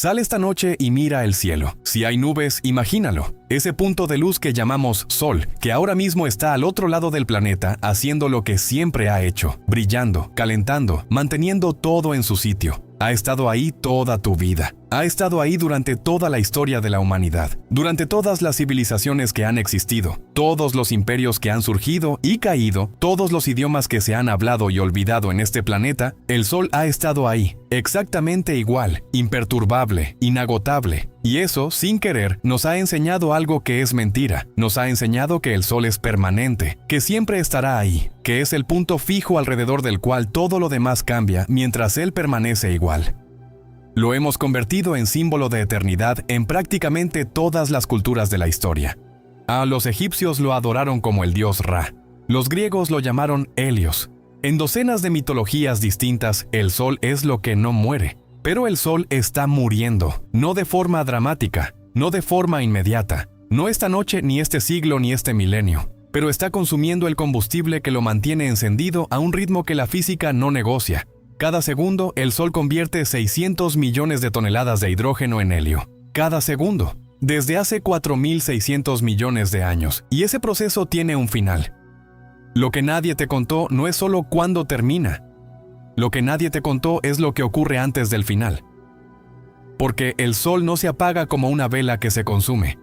Sal esta noche y mira el cielo. Si hay nubes, imagínalo. Ese punto de luz que llamamos Sol, que ahora mismo está al otro lado del planeta haciendo lo que siempre ha hecho, brillando, calentando, manteniendo todo en su sitio. Ha estado ahí toda tu vida. Ha estado ahí durante toda la historia de la humanidad, durante todas las civilizaciones que han existido, todos los imperios que han surgido y caído, todos los idiomas que se han hablado y olvidado en este planeta, el Sol ha estado ahí, exactamente igual, imperturbable, inagotable. Y eso, sin querer, nos ha enseñado algo que es mentira. Nos ha enseñado que el Sol es permanente, que siempre estará ahí, que es el punto fijo alrededor del cual todo lo demás cambia mientras él permanece igual. Lo hemos convertido en símbolo de eternidad en prácticamente todas las culturas de la historia. Los egipcios lo adoraron como el dios Ra. Los griegos lo llamaron Helios. En docenas de mitologías distintas, el Sol es lo que no muere. Pero el Sol está muriendo, no de forma dramática, no de forma inmediata, no esta noche, ni este siglo, ni este milenio, pero está consumiendo el combustible que lo mantiene encendido a un ritmo que la física no negocia. Cada segundo, el Sol convierte 600 millones de toneladas de hidrógeno en helio. Cada segundo, desde hace 4.600 millones de años, y ese proceso tiene un final. Lo que nadie te contó no es solo cuándo termina. Lo que nadie te contó es lo que ocurre antes del final. Porque el Sol no se apaga como una vela que se consume.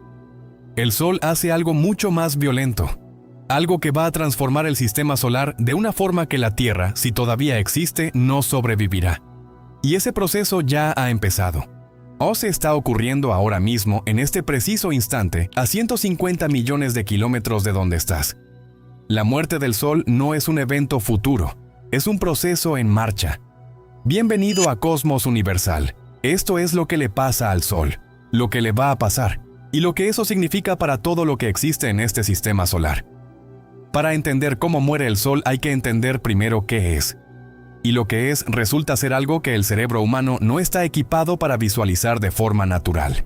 El Sol hace algo mucho más violento. Algo que va a transformar el sistema solar de una forma que la Tierra, si todavía existe, no sobrevivirá. Y ese proceso ya ha empezado. O se está ocurriendo ahora mismo, en este preciso instante, a 150 millones de kilómetros de donde estás. La muerte del Sol no es un evento futuro. Es un proceso en marcha. Bienvenido a Cosmos Universal. Esto es lo que le pasa al Sol, lo que le va a pasar, y lo que eso significa para todo lo que existe en este sistema solar. Para entender cómo muere el Sol hay que entender primero qué es. Y lo que es resulta ser algo que el cerebro humano no está equipado para visualizar de forma natural.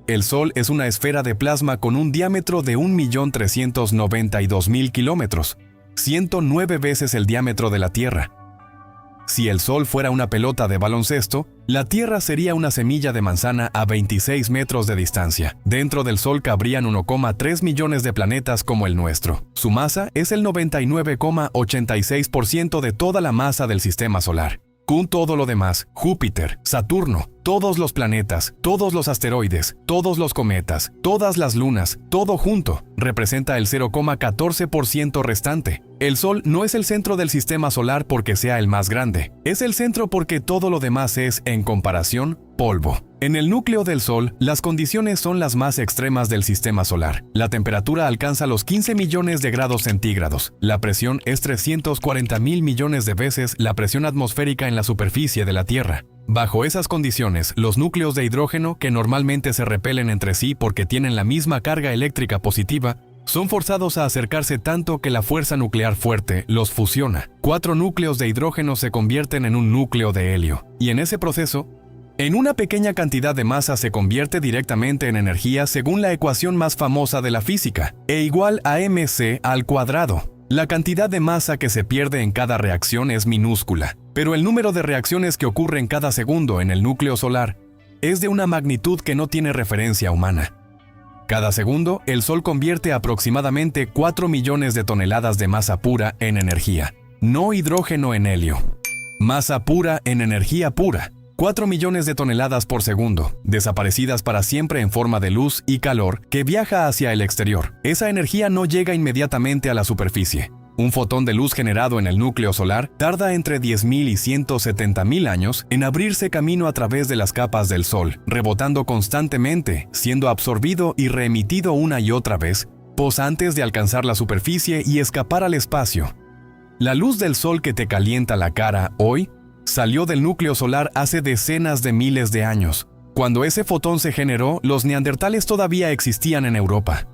El Sol es una esfera de plasma con un diámetro de 1.392.000 kilómetros. 109 veces el diámetro de la Tierra. Si el Sol fuera una pelota de baloncesto, la Tierra sería una semilla de manzana a 26 metros de distancia. Dentro del Sol cabrían 1,3 millones de planetas como el nuestro. Su masa es el 99,86% de toda la masa del sistema solar. Con todo lo demás, Júpiter, Saturno, todos los planetas, todos los asteroides, todos los cometas, todas las lunas, todo junto, representa el 0,14% restante. El Sol no es el centro del sistema solar porque sea el más grande. Es el centro porque todo lo demás es, en comparación, polvo. En el núcleo del Sol, las condiciones son las más extremas del sistema solar. La temperatura alcanza los 15 millones de grados centígrados. La presión es 340.000 millones de veces la presión atmosférica en la superficie de la Tierra. Bajo esas condiciones, los núcleos de hidrógeno, que normalmente se repelen entre sí porque tienen la misma carga eléctrica positiva, son forzados a acercarse tanto que la fuerza nuclear fuerte los fusiona. 4 núcleos de hidrógeno se convierten en un núcleo de helio. Y en ese proceso, en una pequeña cantidad de masa se convierte directamente en energía según la ecuación más famosa de la física, E igual a mc al cuadrado. La cantidad de masa que se pierde en cada reacción es minúscula, pero el número de reacciones que ocurren cada segundo en el núcleo solar es de una magnitud que no tiene referencia humana. Cada segundo, el Sol convierte aproximadamente 4 millones de toneladas de masa pura en energía, no hidrógeno en helio. Masa pura en energía pura. 4 millones de toneladas por segundo, desaparecidas para siempre en forma de luz y calor que viaja hacia el exterior. Esa energía no llega inmediatamente a la superficie. Un fotón de luz generado en el núcleo solar tarda entre 10.000 y 170.000 años en abrirse camino a través de las capas del Sol, rebotando constantemente, siendo absorbido y reemitido una y otra vez, antes de alcanzar la superficie y escapar al espacio. La luz del Sol que te calienta la cara hoy salió del núcleo solar hace decenas de miles de años. Cuando ese fotón se generó, los neandertales todavía existían en Europa.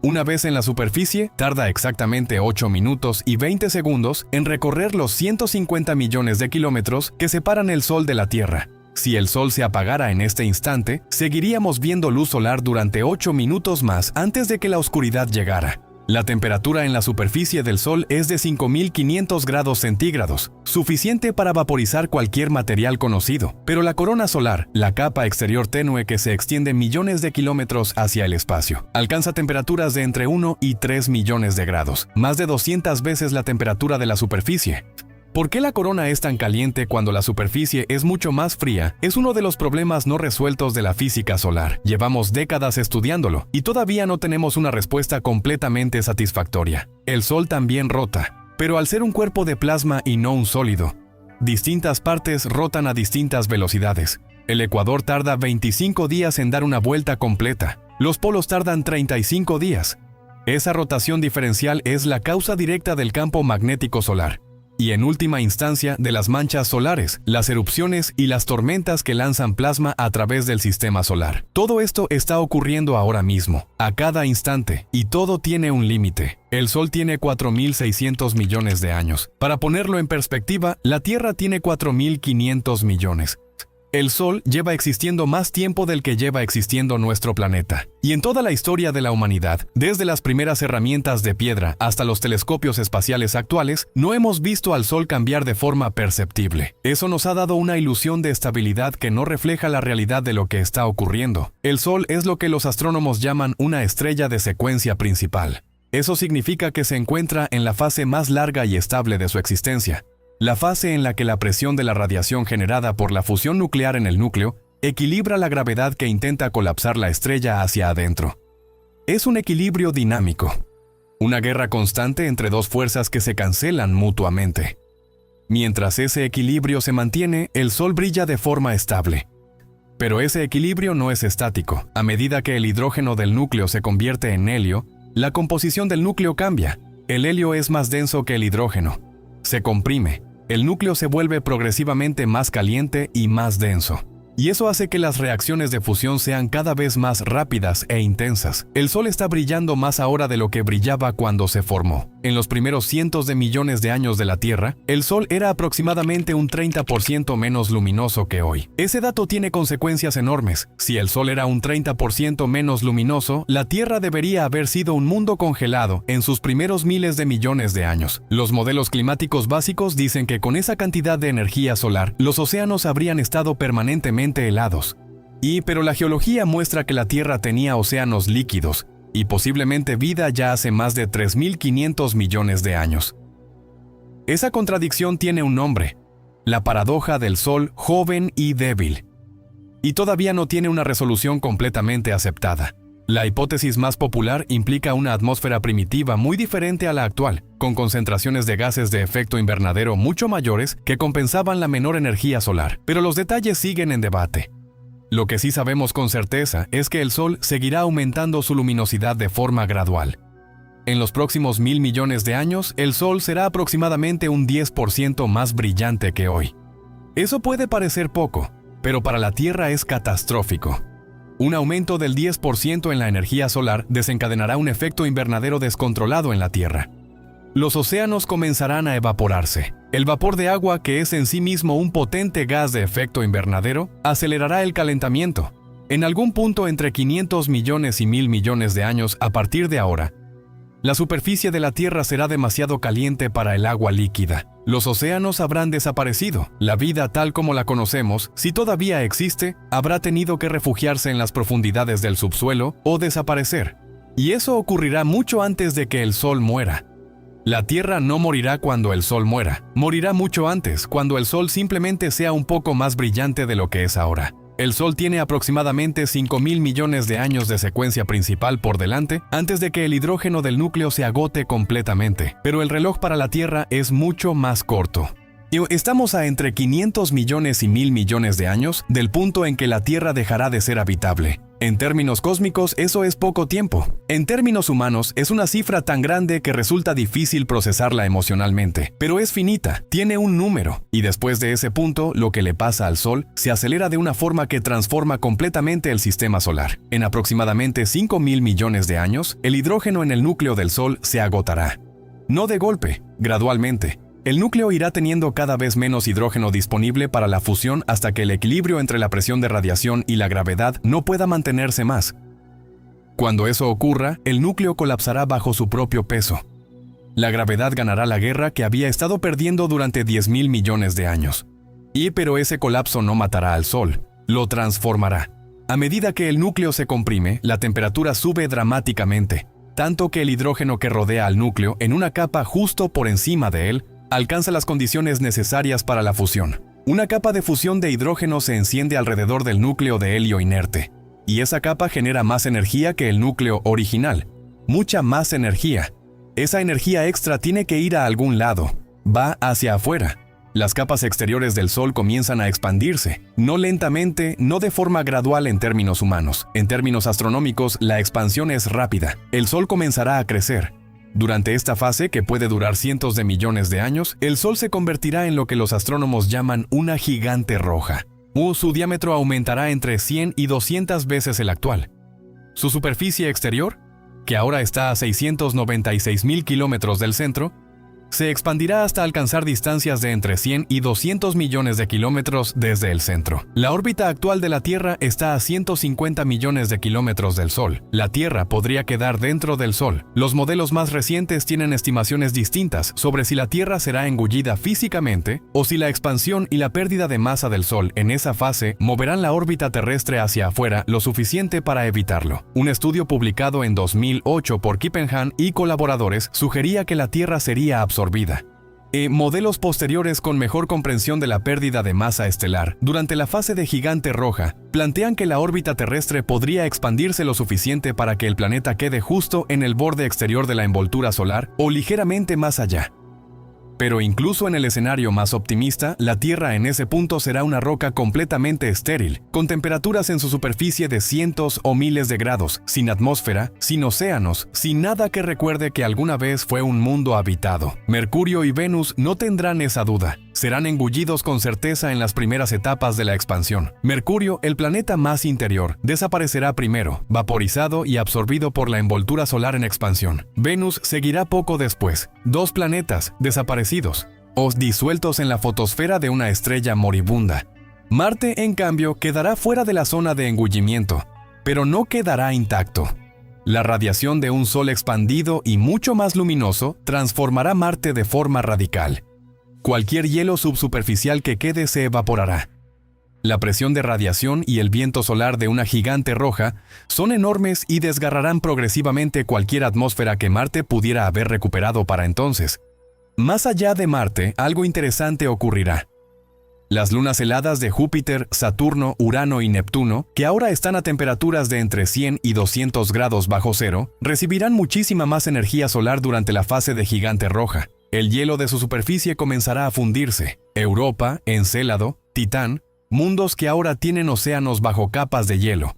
Una vez en la superficie, tarda exactamente 8 minutos y 20 segundos en recorrer los 150 millones de kilómetros que separan el Sol de la Tierra. Si el Sol se apagara en este instante, seguiríamos viendo luz solar durante 8 minutos más antes de que la oscuridad llegara. La temperatura en la superficie del Sol es de 5.500 grados centígrados, suficiente para vaporizar cualquier material conocido. Pero la corona solar, la capa exterior tenue que se extiende millones de kilómetros hacia el espacio, alcanza temperaturas de entre 1 y 3 millones de grados, más de 200 veces la temperatura de la superficie. ¿Por qué la corona es tan caliente cuando la superficie es mucho más fría? Es uno de los problemas no resueltos de la física solar. Llevamos décadas estudiándolo y todavía no tenemos una respuesta completamente satisfactoria. El Sol también rota, pero al ser un cuerpo de plasma y no un sólido, distintas partes rotan a distintas velocidades. El ecuador tarda 25 días en dar una vuelta completa. Los polos tardan 35 días. Esa rotación diferencial es la causa directa del campo magnético solar. Y en última instancia de las manchas solares, las erupciones y las tormentas que lanzan plasma a través del sistema solar. Todo esto está ocurriendo ahora mismo, a cada instante, y todo tiene un límite. El Sol tiene 4.600 millones de años. Para ponerlo en perspectiva, la Tierra tiene 4.500 millones. El Sol lleva existiendo más tiempo del que lleva existiendo nuestro planeta. Y en toda la historia de la humanidad, desde las primeras herramientas de piedra hasta los telescopios espaciales actuales, no hemos visto al Sol cambiar de forma perceptible. Eso nos ha dado una ilusión de estabilidad que no refleja la realidad de lo que está ocurriendo. El Sol es lo que los astrónomos llaman una estrella de secuencia principal. Eso significa que se encuentra en la fase más larga y estable de su existencia. La fase en la que la presión de la radiación generada por la fusión nuclear en el núcleo equilibra la gravedad que intenta colapsar la estrella hacia adentro. Es un equilibrio dinámico, una guerra constante entre dos fuerzas que se cancelan mutuamente. Mientras ese equilibrio se mantiene, el Sol brilla de forma estable. Pero ese equilibrio no es estático. A medida que el hidrógeno del núcleo se convierte en helio, la composición del núcleo cambia. El helio es más denso que el hidrógeno. Se comprime. El núcleo se vuelve progresivamente más caliente y más denso. Y eso hace que las reacciones de fusión sean cada vez más rápidas e intensas. El Sol está brillando más ahora de lo que brillaba cuando se formó. En los primeros cientos de millones de años de la Tierra, el Sol era aproximadamente un 30% menos luminoso que hoy. Ese dato tiene consecuencias enormes. Si el Sol era un 30% menos luminoso, la Tierra debería haber sido un mundo congelado en sus primeros miles de millones de años. Los modelos climáticos básicos dicen que con esa cantidad de energía solar, los océanos habrían estado permanentemente helados. Pero la geología muestra que la Tierra tenía océanos líquidos y posiblemente vida ya hace más de 3.500 millones de años. Esa contradicción tiene un nombre: la paradoja del Sol joven y débil. Y todavía no tiene una resolución completamente aceptada. La hipótesis más popular implica una atmósfera primitiva muy diferente a la actual, con concentraciones de gases de efecto invernadero mucho mayores que compensaban la menor energía solar, pero los detalles siguen en debate. Lo que sí sabemos con certeza es que el Sol seguirá aumentando su luminosidad de forma gradual. En los próximos 1.000 millones de años, el Sol será aproximadamente un 10% más brillante que hoy. Eso puede parecer poco, pero para la Tierra es catastrófico. Un aumento del 10% en la energía solar desencadenará un efecto invernadero descontrolado en la Tierra. Los océanos comenzarán a evaporarse. El vapor de agua, que es en sí mismo un potente gas de efecto invernadero, acelerará el calentamiento. En algún punto entre 500 millones y 1.000 millones de años a partir de ahora, la superficie de la Tierra será demasiado caliente para el agua líquida. Los océanos habrán desaparecido. La vida tal como la conocemos, si todavía existe, habrá tenido que refugiarse en las profundidades del subsuelo o desaparecer. Y eso ocurrirá mucho antes de que el Sol muera. La Tierra no morirá cuando el Sol muera. Morirá mucho antes, cuando el Sol simplemente sea un poco más brillante de lo que es ahora. El Sol tiene aproximadamente 5.000 millones de años de secuencia principal por delante antes de que el hidrógeno del núcleo se agote completamente, pero el reloj para la Tierra es mucho más corto. Estamos a entre 500 millones y 1.000 millones de años del punto en que la Tierra dejará de ser habitable. En términos cósmicos, eso es poco tiempo. En términos humanos, es una cifra tan grande que resulta difícil procesarla emocionalmente, pero es finita, tiene un número, y después de ese punto, lo que le pasa al Sol se acelera de una forma que transforma completamente el sistema solar. En aproximadamente 5.000 millones de años, el hidrógeno en el núcleo del Sol se agotará. No de golpe, gradualmente. El núcleo irá teniendo cada vez menos hidrógeno disponible para la fusión hasta que el equilibrio entre la presión de radiación y la gravedad no pueda mantenerse más. Cuando eso ocurra, el núcleo colapsará bajo su propio peso. La gravedad ganará la guerra que había estado perdiendo durante 10.000 millones de años. Pero ese colapso no matará al Sol, lo transformará. A medida que el núcleo se comprime, la temperatura sube dramáticamente, tanto que el hidrógeno que rodea al núcleo en una capa justo por encima de él alcanza las condiciones necesarias para la fusión. Una capa de fusión de hidrógeno se enciende alrededor del núcleo de helio inerte, y esa capa genera más energía que el núcleo original, mucha más energía. Esa energía extra tiene que ir a algún lado, va hacia afuera. Las capas exteriores del Sol comienzan a expandirse, no lentamente, no de forma gradual en términos humanos. En términos astronómicos, la expansión es rápida. El Sol comenzará a crecer. Durante esta fase, que puede durar cientos de millones de años, el Sol se convertirá en lo que los astrónomos llaman una gigante roja. Su diámetro aumentará entre 100 y 200 veces el actual. Su superficie exterior, que ahora está a 696.000 kilómetros del centro, se expandirá hasta alcanzar distancias de entre 100 y 200 millones de kilómetros desde el centro. La órbita actual de la Tierra está a 150 millones de kilómetros del Sol. La Tierra podría quedar dentro del Sol. Los modelos más recientes tienen estimaciones distintas sobre si la Tierra será engullida físicamente o si la expansión y la pérdida de masa del Sol en esa fase moverán la órbita terrestre hacia afuera lo suficiente para evitarlo. Un estudio publicado en 2008 por Kippenham y colaboradores sugería que la Tierra sería absorbida. Modelos posteriores con mejor comprensión de la pérdida de masa estelar durante la fase de gigante roja plantean que la órbita terrestre podría expandirse lo suficiente para que el planeta quede justo en el borde exterior de la envoltura solar o ligeramente más allá. Pero incluso en el escenario más optimista, la Tierra en ese punto será una roca completamente estéril, con temperaturas en su superficie de cientos o miles de grados, sin atmósfera, sin océanos, sin nada que recuerde que alguna vez fue un mundo habitado. Mercurio y Venus no tendrán esa duda. Serán engullidos con certeza en las primeras etapas de la expansión. Mercurio, el planeta más interior, desaparecerá primero, vaporizado y absorbido por la envoltura solar en expansión. Venus seguirá poco después. 2 planetas desaparecidos o disueltos en la fotosfera de una estrella moribunda. Marte, en cambio, quedará fuera de la zona de engullimiento, pero no quedará intacto. La radiación de un Sol expandido y mucho más luminoso transformará Marte de forma radical. Cualquier hielo subsuperficial que quede se evaporará. La presión de radiación y el viento solar de una gigante roja son enormes y desgarrarán progresivamente cualquier atmósfera que Marte pudiera haber recuperado para entonces. Más allá de Marte, algo interesante ocurrirá. Las lunas heladas de Júpiter, Saturno, Urano y Neptuno, que ahora están a temperaturas de entre 100 y 200 grados bajo cero, recibirán muchísima más energía solar durante la fase de gigante roja. El hielo de su superficie comenzará a fundirse. Europa, Encélado, Titán, mundos que ahora tienen océanos bajo capas de hielo,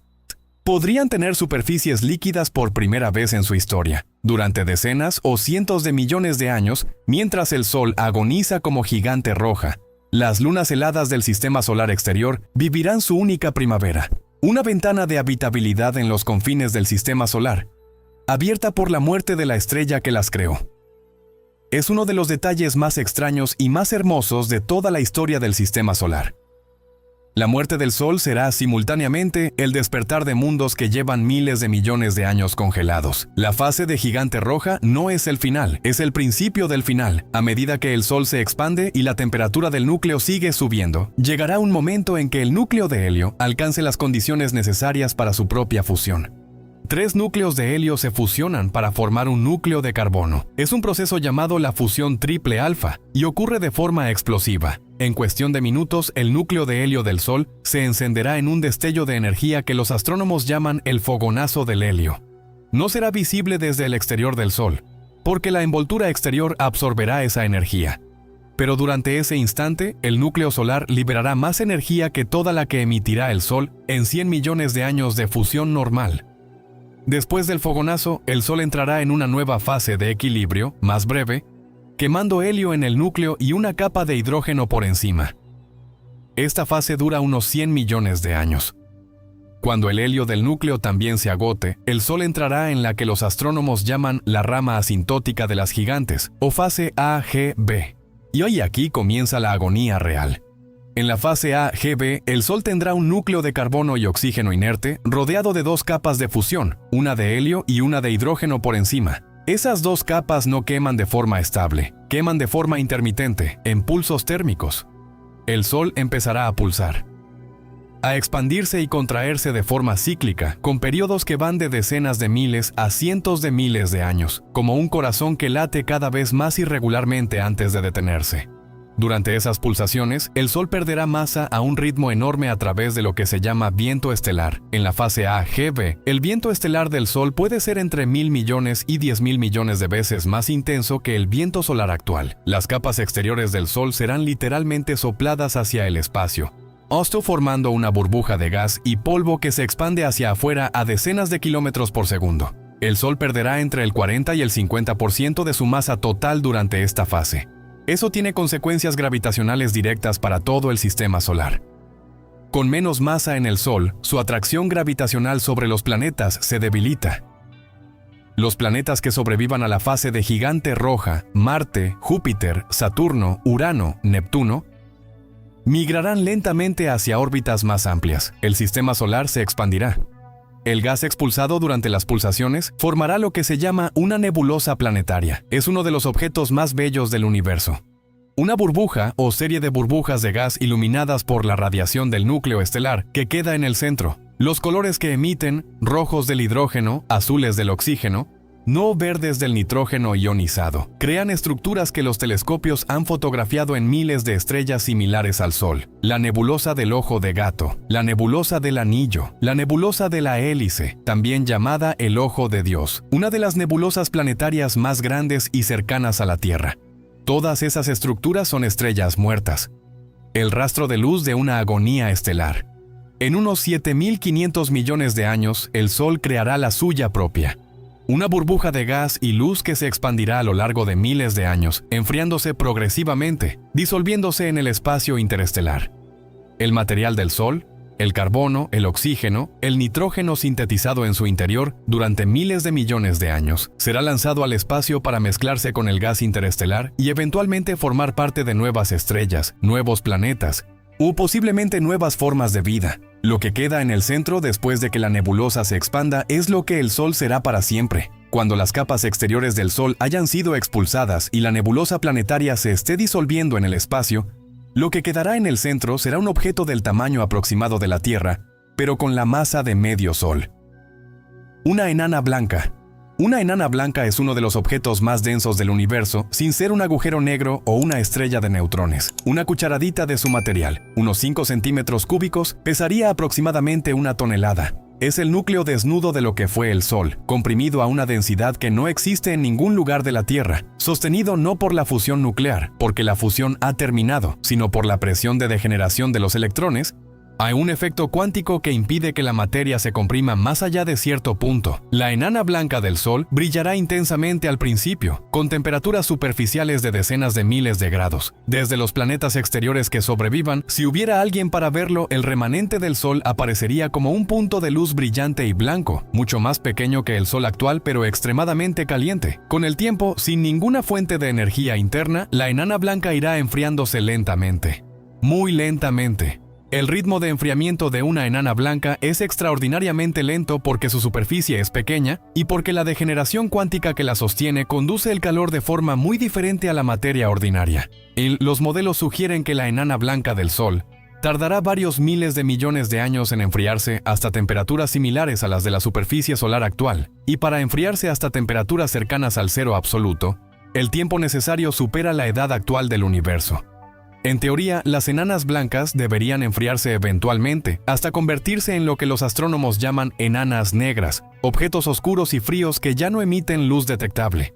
podrían tener superficies líquidas por primera vez en su historia. Durante decenas o cientos de millones de años, mientras el Sol agoniza como gigante roja, las lunas heladas del sistema solar exterior vivirán su única primavera. Una ventana de habitabilidad en los confines del sistema solar, abierta por la muerte de la estrella que las creó. Es uno de los detalles más extraños y más hermosos de toda la historia del sistema solar. La muerte del Sol será simultáneamente el despertar de mundos que llevan miles de millones de años congelados. La fase de gigante roja no es el final, es el principio del final. A medida que el Sol se expande y la temperatura del núcleo sigue subiendo, llegará un momento en que el núcleo de helio alcance las condiciones necesarias para su propia fusión. 3 núcleos de helio se fusionan para formar un núcleo de carbono. Es un proceso llamado la fusión triple alfa y ocurre de forma explosiva. En cuestión de minutos, el núcleo de helio del Sol se encenderá en un destello de energía que los astrónomos llaman el fogonazo del helio. No será visible desde el exterior del Sol, porque la envoltura exterior absorberá esa energía. Pero durante ese instante, el núcleo solar liberará más energía que toda la que emitirá el Sol en 100 millones de años de fusión normal. Después del fogonazo, el Sol entrará en una nueva fase de equilibrio, más breve, quemando helio en el núcleo y una capa de hidrógeno por encima. Esta fase dura unos 100 millones de años. Cuando el helio del núcleo también se agote, el Sol entrará en la que los astrónomos llaman la rama asintótica de las gigantes, o fase AGB. Y hoy aquí comienza la agonía real. En la fase A, Gb, el Sol tendrá un núcleo de carbono y oxígeno inerte, rodeado de dos capas de fusión, una de helio y una de hidrógeno por encima. Esas dos capas no queman de forma estable, queman de forma intermitente, en pulsos térmicos. El Sol empezará a pulsar, a expandirse y contraerse de forma cíclica, con periodos que van de decenas de miles a cientos de miles de años, como un corazón que late cada vez más irregularmente antes de detenerse. Durante esas pulsaciones, el Sol perderá masa a un ritmo enorme a través de lo que se llama viento estelar. En la fase A, Gb, el viento estelar del Sol puede ser entre 1.000 millones y 10.000 millones de veces más intenso que el viento solar actual. Las capas exteriores del Sol serán literalmente sopladas hacia el espacio, esto formando una burbuja de gas y polvo que se expande hacia afuera a decenas de kilómetros por segundo. El Sol perderá entre el 40 y el 50% de su masa total durante esta fase. Eso tiene consecuencias gravitacionales directas para todo el sistema solar. Con menos masa en el Sol, su atracción gravitacional sobre los planetas se debilita. Los planetas que sobrevivan a la fase de gigante roja, Marte, Júpiter, Saturno, Urano, Neptuno, migrarán lentamente hacia órbitas más amplias. El sistema solar se expandirá. El gas expulsado durante las pulsaciones formará lo que se llama una nebulosa planetaria. Es uno de los objetos más bellos del universo. Una burbuja o serie de burbujas de gas iluminadas por la radiación del núcleo estelar que queda en el centro. Los colores que emiten, rojos del hidrógeno, azules del oxígeno, no verdes del nitrógeno ionizado, crean estructuras que los telescopios han fotografiado en miles de estrellas similares al Sol. La nebulosa del ojo de gato, la nebulosa del anillo, la nebulosa de la hélice, también llamada el ojo de Dios, una de las nebulosas planetarias más grandes y cercanas a la Tierra. Todas esas estructuras son estrellas muertas, el rastro de luz de una agonía estelar. En unos 7.500 millones de años, el Sol creará la suya propia. Una burbuja de gas y luz que se expandirá a lo largo de miles de años, enfriándose progresivamente, disolviéndose en el espacio interestelar. El material del Sol, el carbono, el oxígeno, el nitrógeno sintetizado en su interior durante miles de millones de años, será lanzado al espacio para mezclarse con el gas interestelar y eventualmente formar parte de nuevas estrellas, nuevos planetas, u posiblemente nuevas formas de vida. Lo que queda en el centro después de que la nebulosa se expanda es lo que el Sol será para siempre. Cuando las capas exteriores del Sol hayan sido expulsadas y la nebulosa planetaria se esté disolviendo en el espacio, lo que quedará en el centro será un objeto del tamaño aproximado de la Tierra, pero con la masa de medio Sol. Una enana blanca. Una enana blanca es uno de los objetos más densos del universo, sin ser un agujero negro o una estrella de neutrones. Una cucharadita de su material, unos 5 centímetros cúbicos, pesaría aproximadamente 1 tonelada. Es el núcleo desnudo de lo que fue el Sol, comprimido a una densidad que no existe en ningún lugar de la Tierra, sostenido no por la fusión nuclear, porque la fusión ha terminado, sino por la presión de degeneración de los electrones. Hay un efecto cuántico que impide que la materia se comprima más allá de cierto punto. La enana blanca del Sol brillará intensamente al principio, con temperaturas superficiales de decenas de miles de grados. Desde los planetas exteriores que sobrevivan, si hubiera alguien para verlo, el remanente del Sol aparecería como un punto de luz brillante y blanco, mucho más pequeño que el Sol actual, pero extremadamente caliente. Con el tiempo, sin ninguna fuente de energía interna, la enana blanca irá enfriándose lentamente. Muy lentamente. El ritmo de enfriamiento de una enana blanca es extraordinariamente lento porque su superficie es pequeña y porque la degeneración cuántica que la sostiene conduce el calor de forma muy diferente a la materia ordinaria. Los modelos sugieren que la enana blanca del Sol tardará varios miles de millones de años en enfriarse hasta temperaturas similares a las de la superficie solar actual, y para enfriarse hasta temperaturas cercanas al cero absoluto, el tiempo necesario supera la edad actual del universo. En teoría, las enanas blancas deberían enfriarse eventualmente, hasta convertirse en lo que los astrónomos llaman enanas negras, objetos oscuros y fríos que ya no emiten luz detectable.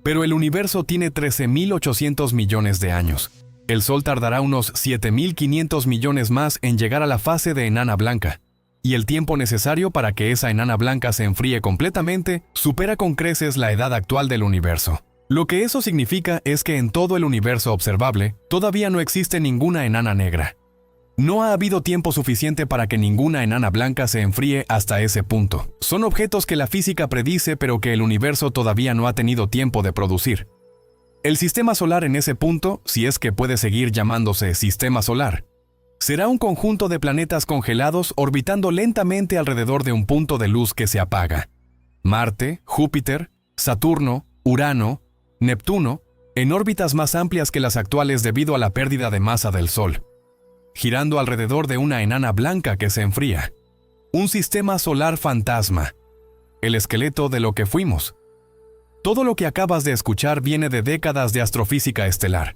Pero el universo tiene 13.800 millones de años. El Sol tardará unos 7.500 millones más en llegar a la fase de enana blanca, y el tiempo necesario para que esa enana blanca se enfríe completamente supera con creces la edad actual del universo. Lo que eso significa es que en todo el universo observable, todavía no existe ninguna enana negra. No ha habido tiempo suficiente para que ninguna enana blanca se enfríe hasta ese punto. Son objetos que la física predice pero que el universo todavía no ha tenido tiempo de producir. El sistema solar en ese punto, si es que puede seguir llamándose sistema solar, Será un conjunto de planetas congelados orbitando lentamente alrededor de un punto de luz que se apaga. Marte, Júpiter, Saturno, Urano, Neptuno, en órbitas más amplias que las actuales debido a la pérdida de masa del Sol, girando alrededor de una enana blanca que se enfría. Un sistema solar fantasma, el esqueleto de lo que fuimos. Todo lo que acabas de escuchar viene de décadas de astrofísica estelar,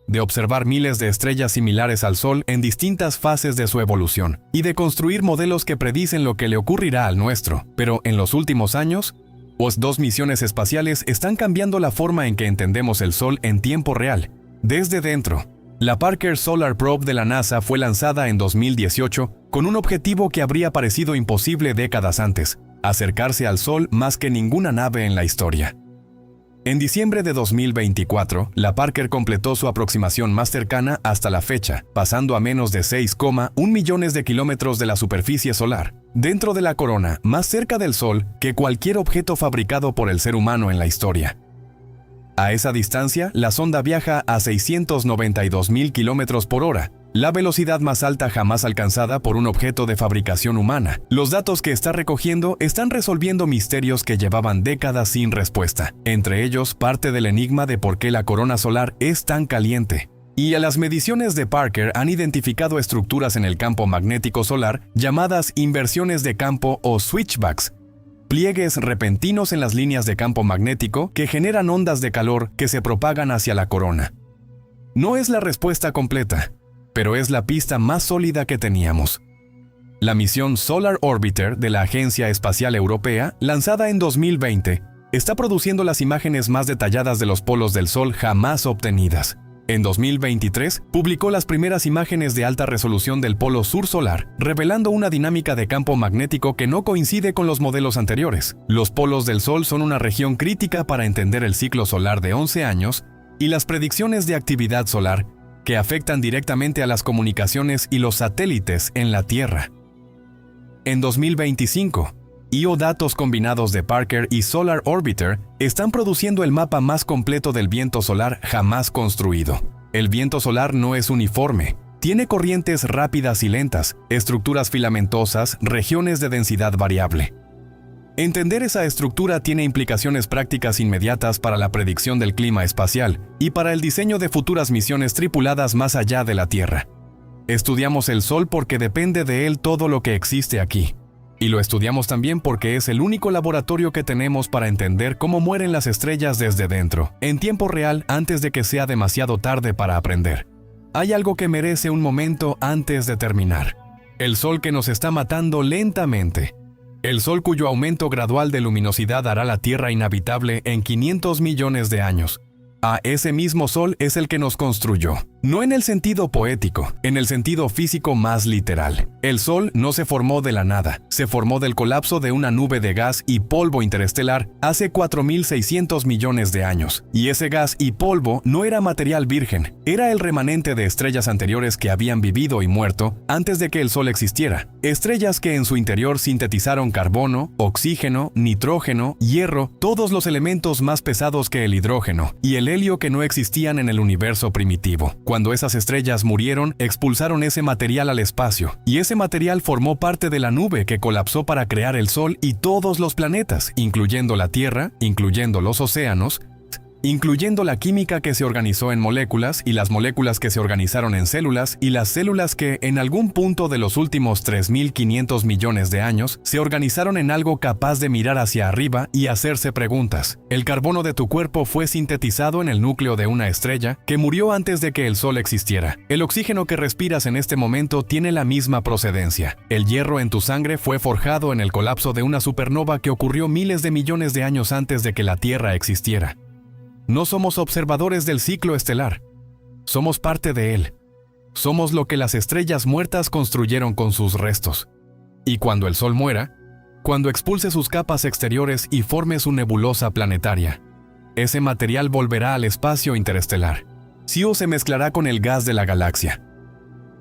de observar miles de estrellas similares al Sol en distintas fases de su evolución, y de construir modelos que predicen lo que le ocurrirá al nuestro. Pero en los últimos años, las 2 misiones espaciales están cambiando la forma en que entendemos el Sol en tiempo real, desde dentro. La Parker Solar Probe de la NASA fue lanzada en 2018 con un objetivo que habría parecido imposible décadas antes: acercarse al Sol más que ninguna nave en la historia. En diciembre de 2024, la Parker completó su aproximación más cercana hasta la fecha, pasando a menos de 6,1 millones de kilómetros de la superficie solar, dentro de la corona, más cerca del Sol que cualquier objeto fabricado por el ser humano en la historia. A esa distancia, la sonda viaja a 692.000 kilómetros por hora, la velocidad más alta jamás alcanzada por un objeto de fabricación humana. Los datos que está recogiendo están resolviendo misterios que llevaban décadas sin respuesta, entre ellos parte del enigma de por qué la corona solar es tan caliente. Y a las mediciones de Parker han identificado estructuras en el campo magnético solar llamadas inversiones de campo o switchbacks, pliegues repentinos en las líneas de campo magnético que generan ondas de calor que se propagan hacia la corona. No es la respuesta completa, pero es la pista más sólida que teníamos. La misión Solar Orbiter de la Agencia Espacial Europea, lanzada en 2020, está produciendo las imágenes más detalladas de los polos del Sol jamás obtenidas. En 2023, publicó las primeras imágenes de alta resolución del polo sur solar, revelando una dinámica de campo magnético que no coincide con los modelos anteriores. Los polos del Sol son una región crítica para entender el ciclo solar de 11 años y las predicciones de actividad solar que afectan directamente a las comunicaciones y los satélites en la Tierra. En 2025, datos combinados de Parker y Solar Orbiter están produciendo el mapa más completo del viento solar jamás construido. El viento solar no es uniforme, tiene corrientes rápidas y lentas, estructuras filamentosas, regiones de densidad variable. Entender esa estructura tiene implicaciones prácticas inmediatas para la predicción del clima espacial y para el diseño de futuras misiones tripuladas más allá de la Tierra. Estudiamos el Sol porque depende de él todo lo que existe aquí. Y lo estudiamos también porque es el único laboratorio que tenemos para entender cómo mueren las estrellas desde dentro, en tiempo real, antes de que sea demasiado tarde para aprender. Hay algo que merece un momento antes de terminar. El Sol que nos está matando lentamente. El Sol cuyo aumento gradual de luminosidad hará la Tierra inhabitable en 500 millones de años. Ese mismo Sol es el que nos construyó. No en el sentido poético, en el sentido físico más literal. El Sol no se formó de la nada, se formó del colapso de una nube de gas y polvo interestelar hace 4.600 millones de años. Y ese gas y polvo no era material virgen, era el remanente de estrellas anteriores que habían vivido y muerto antes de que el Sol existiera. Estrellas que en su interior sintetizaron carbono, oxígeno, nitrógeno, hierro, todos los elementos más pesados que el hidrógeno, y el helio que no existían en el universo primitivo. Cuando esas estrellas murieron, expulsaron ese material al espacio, y ese material formó parte de la nube que colapsó para crear el Sol y todos los planetas, incluyendo la Tierra, incluyendo los océanos, incluyendo la química que se organizó en moléculas y las moléculas que se organizaron en células y las células que, en algún punto de los últimos 3.500 millones de años, se organizaron en algo capaz de mirar hacia arriba y hacerse preguntas. El carbono de tu cuerpo fue sintetizado en el núcleo de una estrella que murió antes de que el Sol existiera. El oxígeno que respiras en este momento tiene la misma procedencia. El hierro en tu sangre fue forjado en el colapso de una supernova que ocurrió miles de millones de años antes de que la Tierra existiera. No somos observadores del ciclo estelar. Somos parte de él. Somos lo que las estrellas muertas construyeron con sus restos. Y cuando el Sol muera, cuando expulse sus capas exteriores y forme su nebulosa planetaria, ese material volverá al espacio interestelar. Se mezclará con el gas de la galaxia.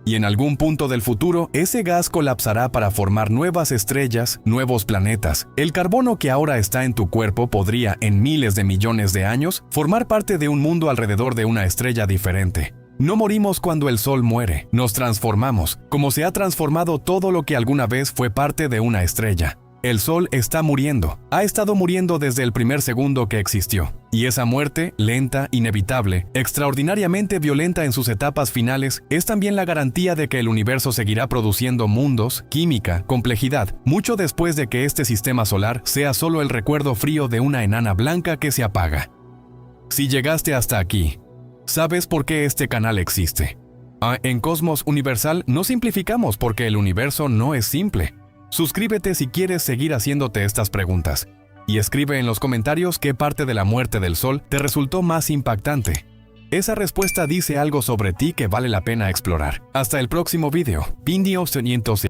Y en algún punto del futuro, ese gas colapsará para formar nuevas estrellas, nuevos planetas. El carbono que ahora está en tu cuerpo podría, en miles de millones de años, formar parte de un mundo alrededor de una estrella diferente. No morimos cuando el Sol muere, nos transformamos, como se ha transformado todo lo que alguna vez fue parte de una estrella. El Sol está muriendo, ha estado muriendo desde el primer segundo que existió. Y esa muerte, lenta, inevitable, extraordinariamente violenta en sus etapas finales, es también la garantía de que el universo seguirá produciendo mundos, química, complejidad, mucho después de que este sistema solar sea solo el recuerdo frío de una enana blanca que se apaga. Si llegaste hasta aquí, sabes por qué este canal existe. En Cosmos Universal no simplificamos porque el universo no es simple. Suscríbete si quieres seguir haciéndote estas preguntas. Y escribe en los comentarios qué parte de la muerte del Sol te resultó más impactante. Esa respuesta dice algo sobre ti que vale la pena explorar. Hasta el próximo video. Pindio 500.